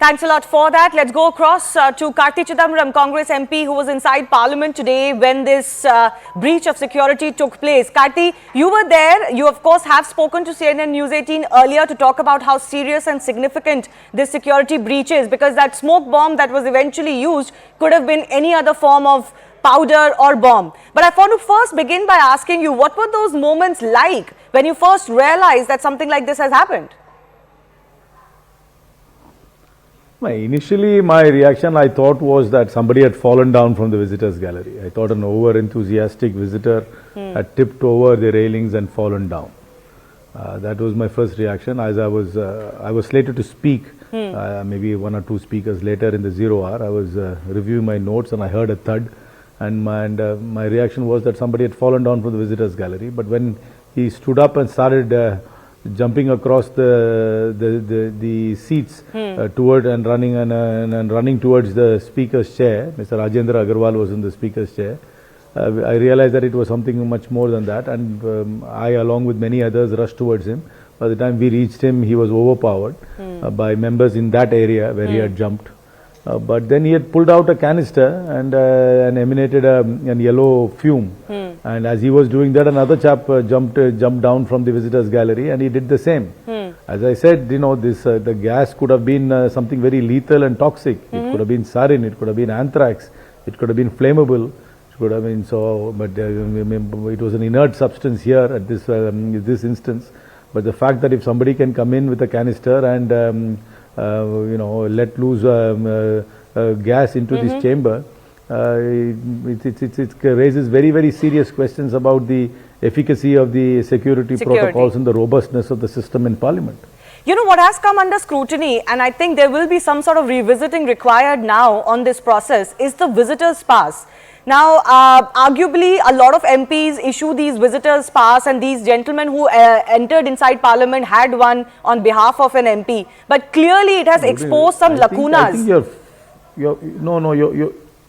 Thanks a lot for that. Let's go across to Karti Chidambaram, Congress MP, who was inside Parliament today when this breach of security took place. Karti, you were there. You, of course, have spoken to CNN News 18 earlier to talk about how serious and significant this security breach is, because that smoke bomb that was eventually used could have been any other form of powder or bomb. But I want to first begin by asking you, what were those moments like when you first realized that something like this has happened? Initially, my reaction, I thought, was that somebody had fallen down from the visitors gallery. I thought an over-enthusiastic visitor had tipped over the railings and fallen down. That was my first reaction. As I was slated to speak, maybe one or two speakers later in the 0 hour, I was reviewing my notes and I heard a thud. And my reaction was that somebody had fallen down from the visitors gallery. But when he stood up and started jumping across the seats toward and running towards the speaker's chair. Mr. Rajendra Agarwal was in the speaker's chair. I realized that it was something much more than that, and I, along with many others, rushed towards him. By the time we reached him, he was overpowered by members in that area where he had jumped. But then he had pulled out a canister and emanated a yellow fume. And as he was doing that, another chap jumped down from the visitors gallery, and he did the same. As I said, the gas could have been something very lethal and toxic. It could have been sarin, it could have been anthrax, it could have been flammable. It could have been but it was an inert substance here at this instance. But the fact that if somebody can come in with a canister and let loose gas into this chamber, it raises very, very serious questions about the efficacy of the security protocols and the robustness of the system in Parliament. You know, what has come under scrutiny, and I think there will be some sort of revisiting required now on this process, is the visitors' pass. Now, arguably, a lot of MPs issue these visitors' pass, and these gentlemen who entered inside Parliament had one on behalf of an MP. But clearly, it has exposed some lacunas. I think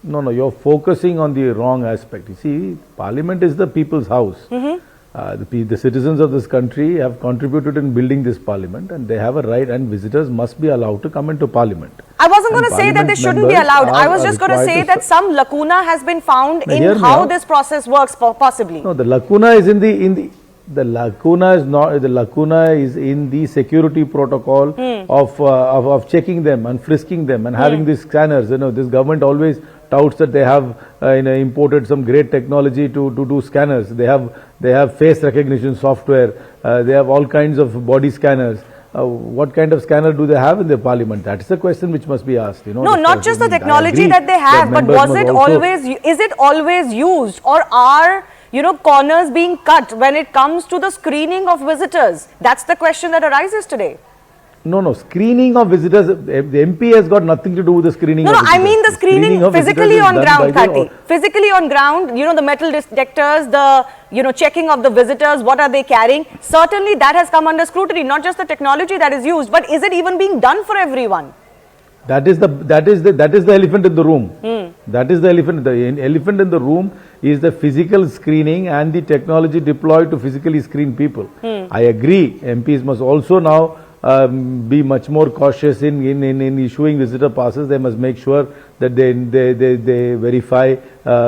you're focusing on the wrong aspect. You see, Parliament is the people's house. The citizens of this country have contributed in building this Parliament, and they have a right, and visitors must be allowed to come into Parliament. I wasn't going to say that they shouldn't be allowed. I was just going to say that some lacuna has been found in how this process works, possibly. No, the lacuna is the lacuna is in the security protocol of checking them and frisking them and having these scanners. This government always touts that they have imported some great technology to do scanners. They have face recognition software. They have all kinds of body scanners. What kind of scanner do they have in the Parliament? That's the question which must be asked. No, not just the technology that they have, but is it always used, or are corners being cut when it comes to the screening of visitors? That's the question that arises today. No, screening of visitors, the MP has got nothing to do with the screening of visitors. I mean the screening physically on ground, Karti. Physically on ground, the metal detectors, the, checking of the visitors, what are they carrying? Certainly that has come under scrutiny, not just the technology that is used, but is it even being done for everyone? That is the elephant in the room. That is the elephant. The elephant in the room is the physical screening and the technology deployed to physically screen people. I agree. MPs must also now be much more cautious in issuing visitor passes. They must make sure that they verify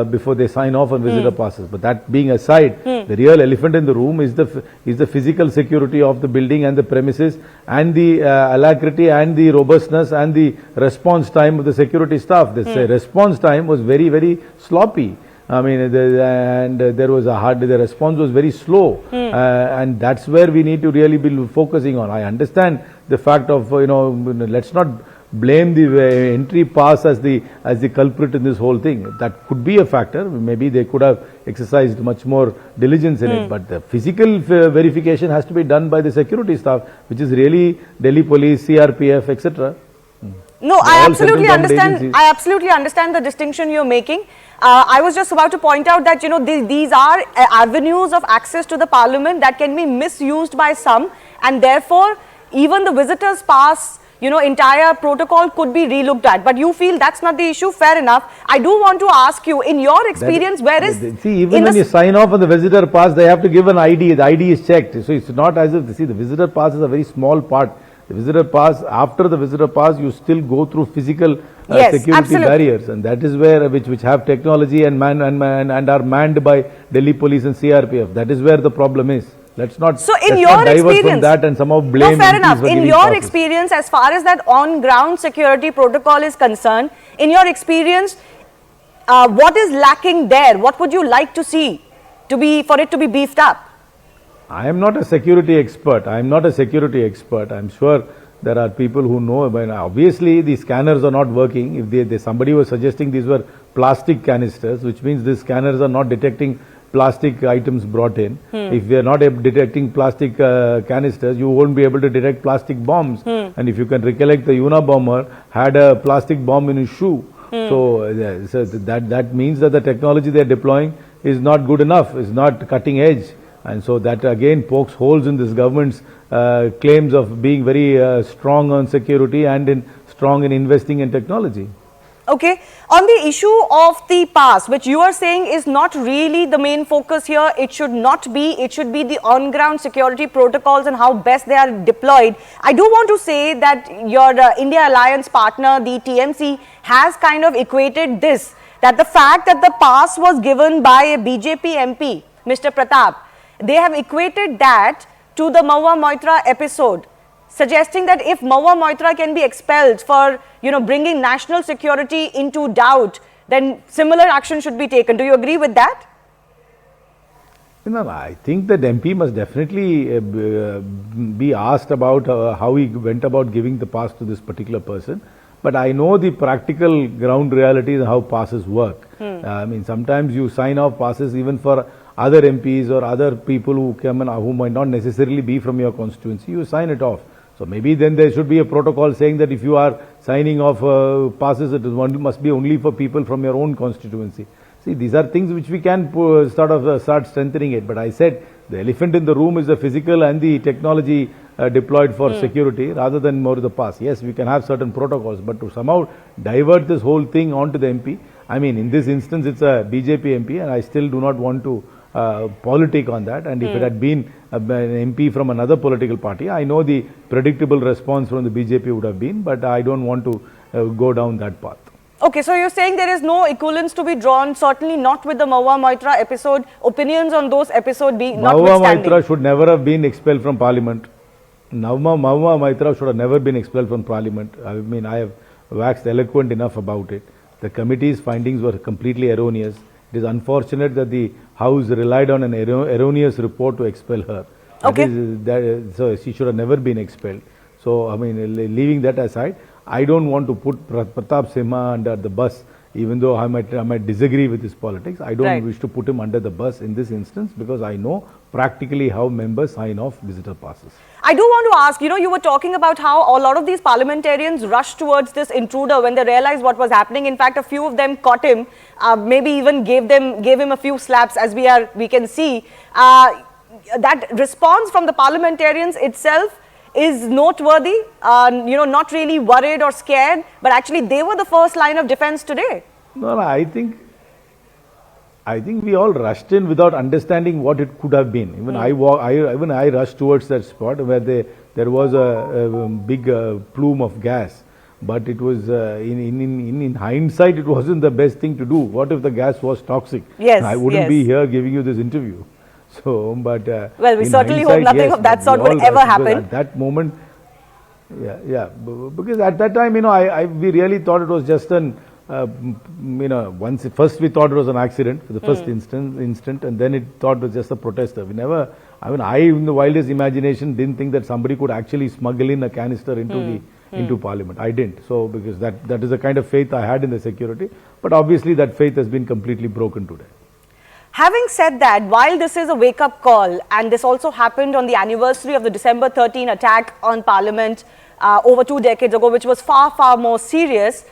before they sign off on visitor passes. But that being aside, the real elephant in the room is the physical security of the building and the premises, and the alacrity and the robustness and the response time of the security staff. The response time was very, very sloppy. I mean, the response was very slow, and that's where we need to really be focusing on. I understand the fact of, let's not blame the entry pass as the culprit in this whole thing. That could be a factor. Maybe they could have exercised much more diligence in it, but the physical verification has to be done by the security staff, which is really Delhi Police, CRPF, etc. No, I absolutely understand. I absolutely understand the distinction you're making. I was just about to point out that these are avenues of access to the Parliament that can be misused by some, and therefore even the visitors' pass, entire protocol could be relooked at. But you feel that's not the issue. Fair enough. I do want to ask you, in your experience, even when you sign off on the visitor pass, they have to give an ID. The ID is checked, so it's not as if the visitor pass is a very small part. The visitor pass, after the visitor pass, you still go through physical Yes, security absolutely. barriers, and that is where which have technology and are manned by Delhi police and CRPF. That is where the problem is. Let's not, So in let's your not divert from experience, that and somehow blame no, fair MPs enough. for In giving your passes. experience, as far as that on-ground security protocol is concerned, in your experience, what is lacking there? What would you like to see for it to be beefed up? I am not a security expert. I am not a security expert. I am sure there are people who know. But obviously, the scanners are not working. If somebody was suggesting these were plastic canisters, which means these scanners are not detecting plastic items brought in. If they are not detecting plastic canisters, you won't be able to detect plastic bombs. And if you can recollect, the Unabomber had a plastic bomb in his shoe. So that means that the technology they are deploying is not good enough, is not cutting edge. And so that again pokes holes in this government's claims of being very strong on security and strong in investing in technology. Okay, on the issue of the pass, which you are saying is not really the main focus here, it should not be, it should be the on-ground security protocols and how best they are deployed. I do want to say that your India Alliance partner, the TMC, has kind of equated this, that the fact that the pass was given by a BJP MP, Mr. Pratap, they have equated that to the Maua Moitra episode, suggesting that if Maua Moitra can be expelled for, bringing national security into doubt, then similar action should be taken. Do you agree with that? No, I think that MP must definitely be asked about how he went about giving the pass to this particular person. But I know the practical ground realities and how passes work. I mean, sometimes you sign off passes even for other MPs or other people who come and who might not necessarily be from your constituency. You sign it off. So maybe then there should be a protocol saying that if you are signing off passes, it must be only for people from your own constituency. See, these are things which we can start strengthening it. But I said the elephant in the room is the physical and the technology deployed for security rather than more the pass. Yes, we can have certain protocols, but to somehow divert this whole thing onto the MP, I mean, in this instance, it's a BJP MP, and I still do not want to politic on that. And if it had been an MP from another political party, I know the predictable response from the BJP would have been, but I don't want to go down that path. Okay, so you're saying there is no equivalence to be drawn, certainly not with the Maua Moitra episode. Opinions on those episodes being notwithstanding. Maua Moitra should never have been expelled from Parliament. Maua Moitra should have never been expelled from Parliament. I mean, I have waxed eloquent enough about it. The committee's findings were completely erroneous. It is unfortunate that the House relied on an erroneous report to expel her. Okay. So she should have never been expelled. So, I mean, leaving that aside, I don't want to put Pratap Simha under the bus, even though I might disagree with his politics. I don't wish to put him under the bus in this instance because I know practically how members sign off visitor passes. I do want to ask, you were talking about how a lot of these parliamentarians rushed towards this intruder when they realized what was happening. In fact, a few of them caught him, maybe even gave him a few slaps, as we can see. That response from the parliamentarians itself is noteworthy, not really worried or scared, but actually they were the first line of defense today. No, I think we all rushed in without understanding what it could have been. Even I rushed towards that spot where there was a big plume of gas. But it was in hindsight, it wasn't the best thing to do. What if the gas was toxic? Yes, I wouldn't be here giving you this interview. So, but well, we certainly hope nothing of that sort will ever happen. At that moment, because at that time, we really thought it was just an, first we thought it was an accident for the first instant, and then it thought it was just a protester. I in the wildest imagination didn't think that somebody could actually smuggle in a canister into Parliament. I didn't. So, because that is the kind of faith I had in the security, but obviously that faith has been completely broken today. Having said that, while this is a wake-up call, and this also happened on the anniversary of the December 13 attack on Parliament over 2 decades ago, which was far, far more serious,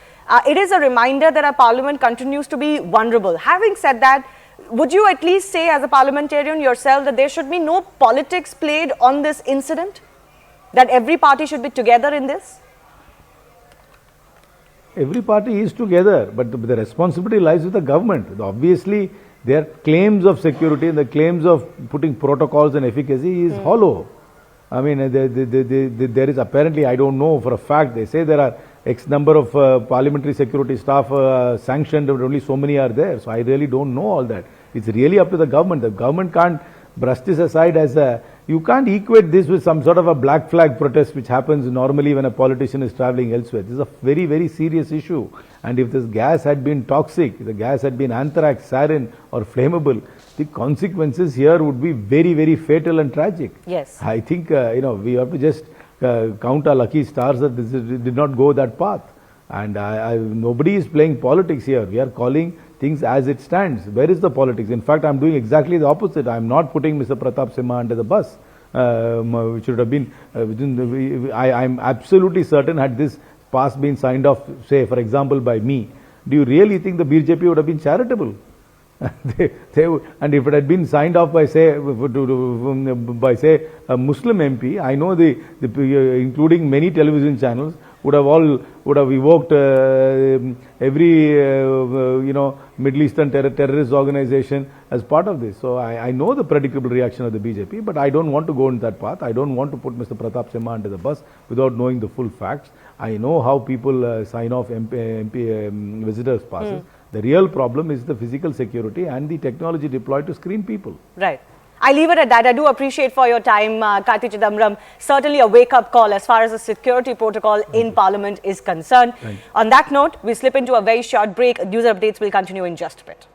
it is a reminder that our Parliament continues to be vulnerable. Having said that, would you at least say as a parliamentarian yourself that there should be no politics played on this incident? That every party should be together in this? Every party is together, but the responsibility lies with the government. Obviously, their claims of security and the claims of putting protocols and efficacy is hollow. I mean, there is apparently, I don't know for a fact, they say there are X number of parliamentary security staff sanctioned, but only so many are there. So I really don't know all that. It's really up to the government. The government can't brush this aside as a, you can't equate this with some sort of a black flag protest which happens normally when a politician is traveling elsewhere. This is a very, very serious issue. And if this gas had been toxic, the gas had been anthrax, sarin or flammable, the consequences here would be very, very fatal and tragic. Yes. I think, we have to just count our lucky stars that this did not go that path. And nobody is playing politics here. We are calling things as it stands. Where is the politics? In fact, I am doing exactly the opposite. I am not putting Mr. Pratap Simha under the bus, which should have been, I am absolutely certain had this pass been signed off, say, for example, by me, do you really think the BJP would have been charitable? And if it had been signed off by say a Muslim MP, I know including many television channels would have evoked every Middle Eastern terrorist organization as part of this. So I know the predictable reaction of the BJP, but I don't want to go on that path. I don't want to put Mr. Pratap Simha under the bus without knowing the full facts. I know how people sign off MP visitors passes. The real problem is the physical security and the technology deployed to screen people. Right. I leave it at that. I do appreciate for your time, Karti Chidambaram. Certainly a wake-up call as far as the security protocol in Parliament is concerned. On that note, we slip into a very short break. News updates will continue in just a bit.